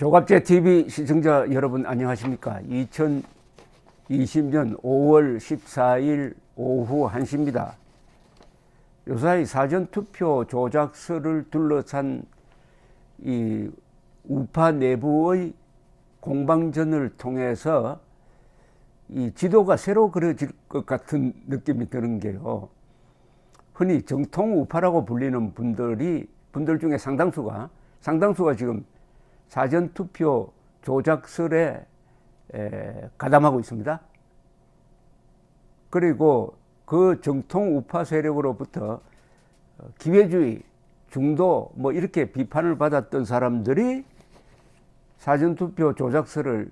조갑제 TV 시청자 여러분 안녕하십니까? 2020년 5월 14일 오후 1시입니다. 요사이 사전투표 조작설을 둘러싼 이 우파 내부의 공방전을 통해서 이 지도가 새로 그려질 것 같은 느낌이 드는 게요. 흔히 정통 우파라고 불리는 분들 중에 상당수가 지금 사전투표 조작설에 가담하고 있습니다. 그리고 그 정통 우파 세력으로부터 기회주의, 중도 뭐 이렇게 비판을 받았던 사람들이 사전투표 조작설을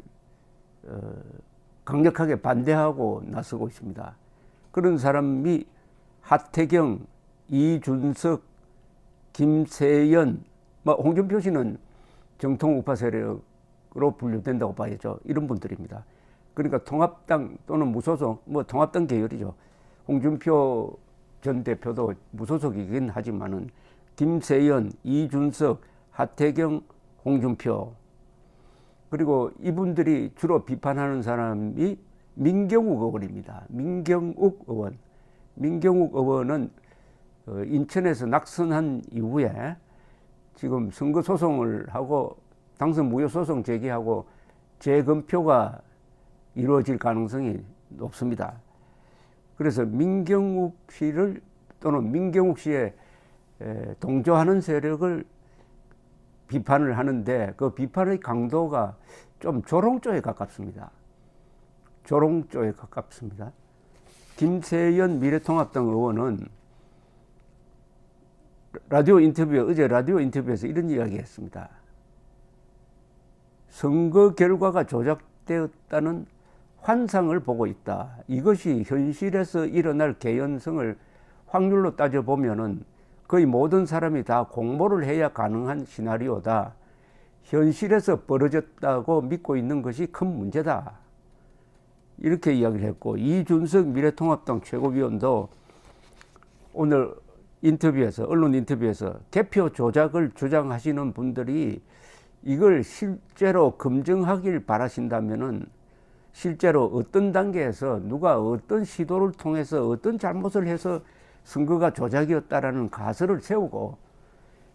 강력하게 반대하고 나서고 있습니다. 그런 사람이 하태경, 이준석, 김세연, 홍준표 씨는 정통 우파 세력으로 분류된다고 봐야죠. 이런 분들입니다. 그러니까 통합당 또는 무소속, 통합당 계열이죠. 홍준표 전 대표도 무소속이긴 하지만은 김세연, 이준석, 하태경, 홍준표. 그리고 이분들이 주로 비판하는 사람이 민경욱 의원입니다. 민경욱 의원은 인천에서 낙선한 이후에 지금 선거 소송을 하고 당선 무효 소송 제기하고 재검표가 이루어질 가능성이 높습니다. 그래서 민경욱 씨를 또는 민경욱 씨에 동조하는 세력을 비판을 하는데 그 비판의 강도가 좀 조롱 쪽에 가깝습니다. 김세연 미래통합당 의원은 어제 라디오 인터뷰에서 이런 이야기 했습니다. 선거 결과가 조작되었다는 환상을 보고 있다. 이것이 현실에서 일어날 개연성을 확률로 따져보면은 거의 모든 사람이 다 공모를 해야 가능한 시나리오다. 현실에서 벌어졌다고 믿고 있는 것이 큰 문제다. 이렇게 이야기를 했고, 이준석 미래통합당 최고위원도 오늘 언론 인터뷰에서 개표 조작을 주장하시는 분들이 이걸 실제로 검증하길 바라신다면은 실제로 어떤 단계에서 누가 어떤 시도를 통해서 어떤 잘못을 해서 선거가 조작이었다라는 가설을 세우고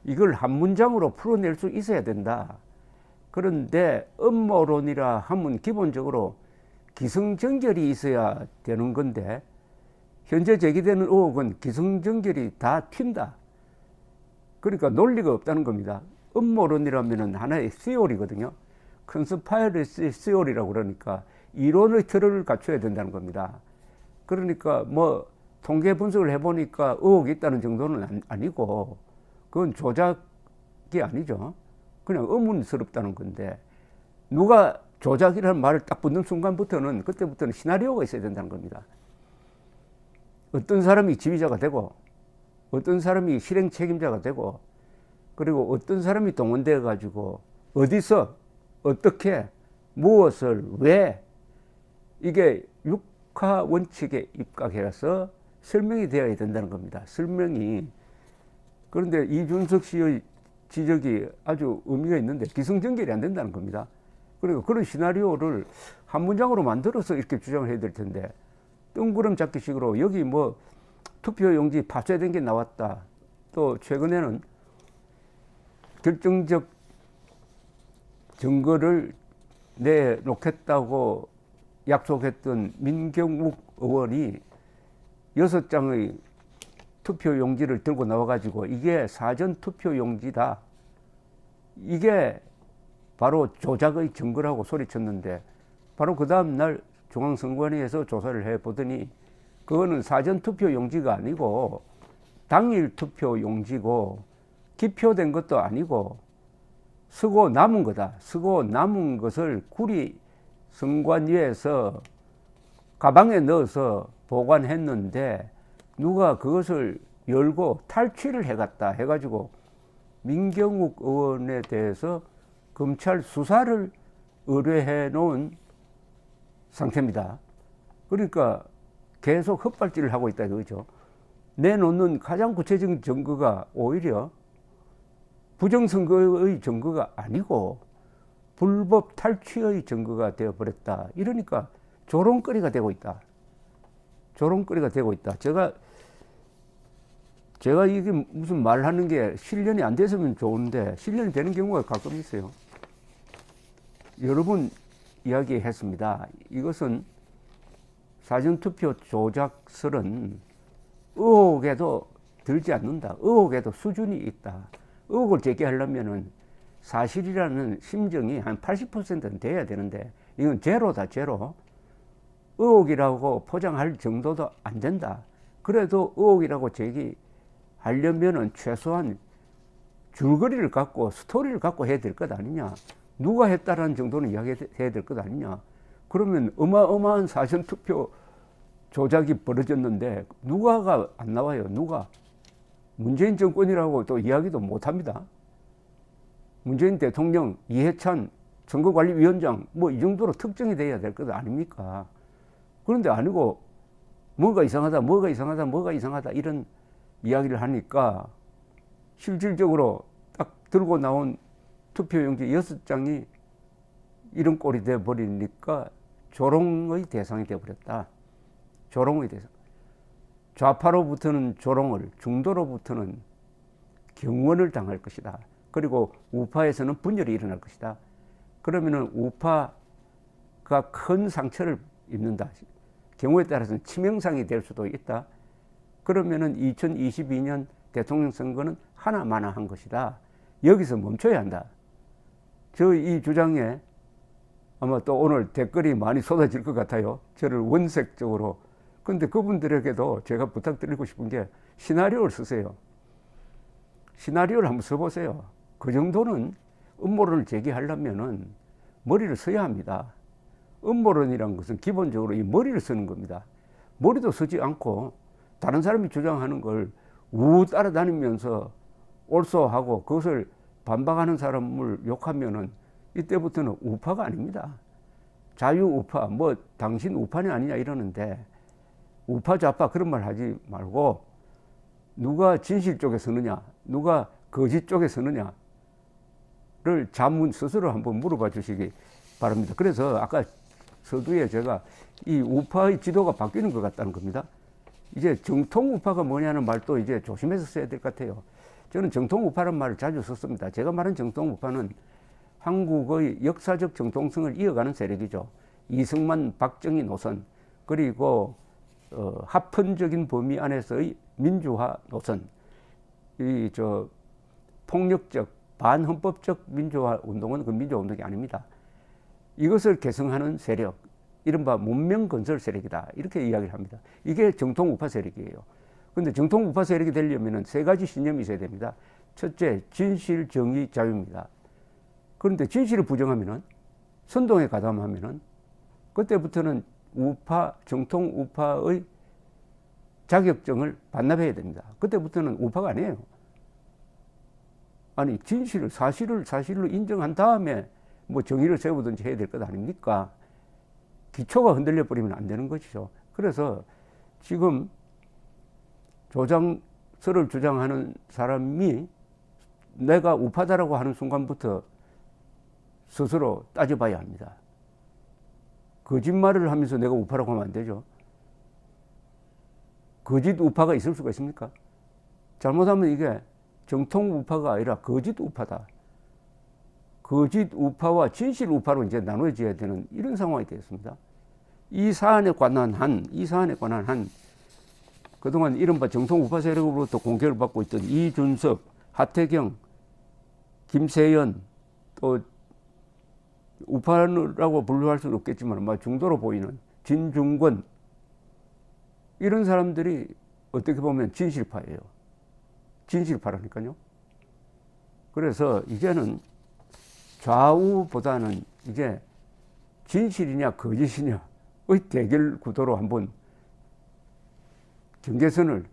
이걸 한 문장으로 풀어낼 수 있어야 된다. 그런데 음모론이라 하면 기본적으로 기승전결이 있어야 되는 건데 현재 제기되는 의혹은 기승전결이 다 튄다. 그러니까 논리가 없다는 겁니다. 음모론이라면 하나의 시오리거든요. 컨스파이러시 시오리라고 그러니까 이론의 틀을 갖춰야 된다는 겁니다. 그러니까 통계 분석을 해보니까 의혹이 있다는 정도는 아니고 그건 조작이 아니죠. 그냥 의문스럽다는 건데 누가 조작이라는 말을 딱 붙는 순간부터는 그때부터는 시나리오가 있어야 된다는 겁니다. 어떤 사람이 지휘자가 되고 어떤 사람이 실행 책임자가 되고 그리고 어떤 사람이 동원되어 가지고 어디서 어떻게 무엇을 왜 이게 육하 원칙에 입각해서 설명이 되어야 된다는 겁니다. 설명이. 그런데 이준석 씨의 지적이 아주 의미가 있는데 기승전결이 안 된다는 겁니다. 그리고 그런 시나리오를 한 문장으로 만들어서 이렇게 주장을 해야 될 텐데 뜬구름 잡기식으로 여기 투표용지 파쇄된 게 나왔다. 또 최근에는 결정적 증거를 내놓겠다고 약속했던 민경욱 의원이 6장의 투표용지를 들고 나와가지고 이게 사전투표용지다. 이게 바로 조작의 증거라고 소리쳤는데 바로 그 다음날 중앙선관위에서 조사를 해보더니 그거는 사전투표용지가 아니고 당일 투표용지고 기표된 것도 아니고 쓰고 남은 거다. 쓰고 남은 것을 구리 선관위에서 가방에 넣어서 보관했는데 누가 그것을 열고 탈취를 해갔다 해가지고 민경욱 의원에 대해서 검찰 수사를 의뢰해 놓은 상태입니다. 그러니까 계속 헛발질을 하고 있다 이거죠. 내놓는 가장 구체적인 증거가 오히려 부정선거의 증거가 아니고 불법 탈취의 증거가 되어버렸다. 이러니까 조롱거리가 되고 있다. 조롱거리가 되고 있다. 제가 이게 무슨 말하는 게 실현이 안 됐으면 좋은데 실현이 되는 경우가 가끔 있어요. 여러 번 이야기했습니다. 이것은 사전투표 조작설은 의혹에도 들지 않는다. 의혹에도 수준이 있다. 의혹을 제기하려면은 사실이라는 심정이 한 80%는 돼야 되는데 이건 제로다, 제로. 의혹이라고 포장할 정도도 안 된다. 그래도 의혹이라고 제기하려면은 최소한 줄거리를 갖고 스토리를 갖고 해야 될 것 아니냐. 누가 했다라는 정도는 이야기해야 될 것 아니냐. 그러면 어마어마한 사전투표 조작이 벌어졌는데 누가가 안 나와요. 누가. 문재인 정권이라고 또 이야기도 못합니다. 문재인 대통령, 이해찬 선거관리위원장 뭐 이 정도로 특정이 돼야 될 것 아닙니까? 그런데 아니고 뭐가 이상하다, 뭐가 이상하다, 뭐가 이상하다 이런 이야기를 하니까 실질적으로 딱 들고 나온 투표용지 6장이 이런 꼴이 돼버리니까 조롱의 대상이 되어버렸다. 조롱의 대상. 좌파로부터는 조롱을, 중도로부터는 경원을 당할 것이다. 그리고 우파에서는 분열이 일어날 것이다. 그러면은 우파가 큰 상처를 입는다. 경우에 따라서는 치명상이 될 수도 있다. 그러면은 2022년 대통령 선거는 하나마나한 것이다. 여기서 멈춰야 한다. 저 이 주장에 아마 또 오늘 댓글이 많이 쏟아질 것 같아요. 저를 원색적으로. 근데 그분들에게도 제가 부탁드리고 싶은 게 시나리오를 쓰세요. 시나리오를 한번 써보세요. 그 정도는 음모론을 제기하려면은 머리를 써야 합니다. 음모론이란 것은 기본적으로 이 머리를 쓰는 겁니다. 머리도 쓰지 않고 다른 사람이 주장하는 걸 따라다니면서 옳소하고 그것을 반박하는 사람을 욕하면은 이때부터는 우파가 아닙니다. 자유우파, 뭐 당신 우파냐 아니냐 이러는데 우파 좌파 그런 말 하지 말고 누가 진실 쪽에 서느냐, 누가 거짓 쪽에 서느냐를 자문 스스로 한번 물어봐 주시기 바랍니다. 그래서 아까 서두에 제가 이 우파의 지도가 바뀌는 것 같다는 겁니다. 이제 정통 우파가 뭐냐는 말도 이제 조심해서 써야 될 것 같아요. 저는 정통 우파라는 말을 자주 썼습니다. 제가 말한 정통 우파는 한국의 역사적 정통성을 이어가는 세력이죠. 이승만, 박정희 노선, 그리고 합헌적인 범위 안에서의 민주화 노선, 폭력적, 반헌법적 민주화 운동은 그 민주화 운동이 아닙니다. 이것을 계승하는 세력, 이른바 문명 건설 세력이다. 이렇게 이야기를 합니다. 이게 정통 우파 세력이에요. 근데 정통 우파 세력이 되려면 세 가지 신념이 있어야 됩니다. 첫째, 진실, 정의, 자유입니다. 그런데 진실을 부정하면은, 선동에 가담하면은, 그때부터는 우파, 정통 우파의 자격증을 반납해야 됩니다. 그때부터는 우파가 아니에요. 아니, 진실을, 사실로 인정한 다음에 뭐 정의를 세우든지 해야 될 것 아닙니까? 기초가 흔들려 버리면 안 되는 것이죠. 그래서 지금 조장설을 주장하는 사람이 내가 우파다라고 하는 순간부터 스스로 따져봐야 합니다. 거짓말을 하면서 내가 우파라고 하면 안 되죠. 거짓 우파가 있을 수가 있습니까? 잘못하면 이게 정통 우파가 아니라 거짓 우파다. 거짓 우파와 진실 우파로 이제 나눠져야 되는 이런 상황이 되었습니다. 이 사안에 관한 한 그동안 이른바 정통 우파 세력으로부터 공격을 받고 있던 이준석, 하태경, 김세연, 또 우파라고 분류할 수는 없겠지만 중도로 보이는 진중권, 이런 사람들이 어떻게 보면 진실파예요. 진실파라니까요. 그래서 이제는 좌우보다는 이제 진실이냐 거짓이냐의 대결 구도로 한번 경계선을,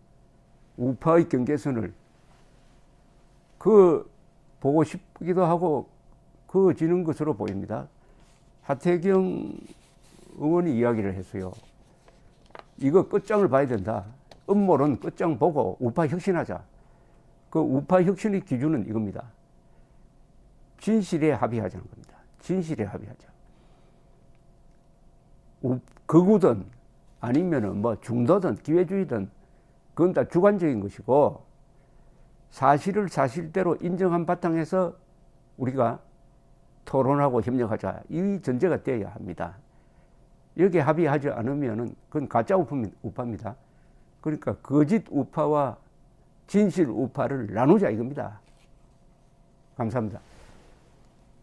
우파의 경계선을 보고 싶기도 하고 그어지는 것으로 보입니다. 하태경 의원이 이야기를 했어요. 이거 끝장을 봐야 된다. 음모론 끝장 보고 우파 혁신하자. 그 우파 혁신의 기준은 이겁니다. 진실에 합의하자는 겁니다. 진실에 합의하자. 극우든 아니면은 뭐 중도든 기회주의든 그건 다 주관적인 것이고, 사실을 사실대로 인정한 바탕에서 우리가 토론하고 협력하자, 이 전제가 되어야 합니다. 여기에 합의하지 않으면은 그건 가짜 우파입니다. 그러니까 거짓 우파와 진실 우파를 나누자 이겁니다. 감사합니다.